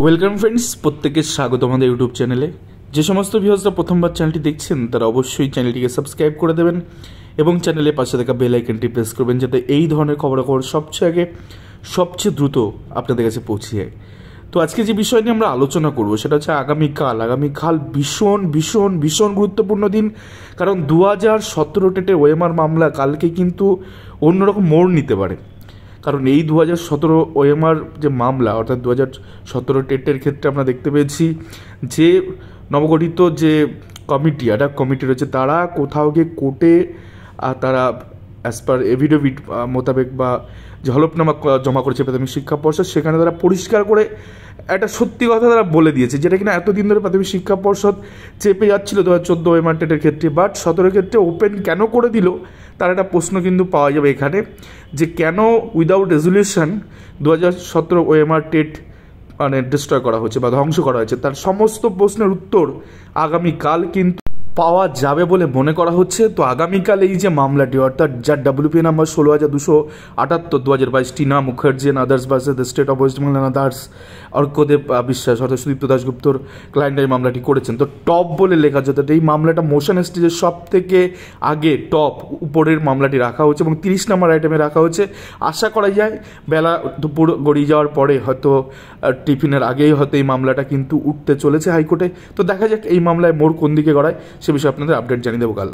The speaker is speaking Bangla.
ওয়েলকাম ফ্রেন্ডস, প্রত্যেককে স্বাগত আমাদের ইউটিউব চ্যানেলে। যে সমস্ত ভিউয়ার্সরা প্রথমবার চ্যানেলটি দেখছেন তারা অবশ্যই চ্যানেলটিকে সাবস্ক্রাইব করে দেবেন এবং চ্যানেলের পাশে থাকা বেল আইকনটি প্রেস করবেন যাতে এই ধরনের খবরাখবর সবচেয়ে আগে সবচেয়ে দ্রুত আপনাদের কাছে পৌঁছে যায়। তো আজকে যে বিষয় নিয়ে আমরা আলোচনা করব সেটা হচ্ছে আগামীকাল ভীষণ ভীষণ ভীষণ গুরুত্বপূর্ণ দিন। কারণ 2017 টেটে ওএমআর মামলা কালকে কিন্তু অন্যরকম মোড় নিতে পারে। কারণ এই 2017 ওএমআর যে মামলা, অর্থাৎ 2017 টেটের ক্ষেত্রে আমরা দেখতে পেয়েছি যে নবগঠিত যে কমিটি, একটা কমিটি রয়েছে, তারা কোথাও গিয়ে কোর্টে তারা অ্যাজ পার এভিডেভিট মোতাবেক বা যে হলফনামা জমা করেছে প্রাথমিক শিক্ষা পর্ষদ, সেখানে তারা পরিষ্কার করে একটা সত্যি কথা তারা বলে দিয়েছে, যেটা কিনা এতদিন ধরে প্রাথমিক শিক্ষা পর্ষদ চেপে যাচ্ছিল 2014 ওএমআর টেটের ক্ষেত্রে, বাট 17 ক্ষেত্রে ওপেন কেন করে দিল তার একটা প্রশ্ন কিন্তু পাওয়া যাবে এখানে, যে কেন উইদাউট রেজুলিউশন 2017 ওএমআর টেট মানে ডিস্ট্রয় করা হচ্ছে বা ধ্বংস করা হয়েছে। তার সমস্ত প্রশ্নের উত্তর আগামীকাল কিন্তু পাওয়া যাবে বলে মনে করা হচ্ছে। তো আগামীকাল এই যে মামলাটি, অর্থাৎ যার WPA number 16,278 2022, Tina Mukherjee and others versus the state of West Bengal and others, Arkadeb বিশ্বাস অর্থাৎ সুদীপ্ত দাশগুপ্তর ক্লায়েন্ট এই মামলাটি করেছেন। তো টপ বলে লেখা আছে, অর্থাৎ এই মামলাটা মোশন স্টেজের সব থেকে আগে টপ উপরের মামলাটি রাখা হয়েছে এবং 30 নম্বর আইটেমে রাখা হয়েছে। আশা করা যায় বেলা দুপুর গড়িয়ে যাওয়ার পরে হয়তো টিফিনের আগেই হয়তো এই মামলাটা কিন্তু উঠতে চলেছে হাইকোর্টে। তো দেখা যাক এই মামলায় মোড় কোন দিকে গড়ায়, সে বিষয়ে আপনাদের আপডেট জানিয়ে দেবো কাল।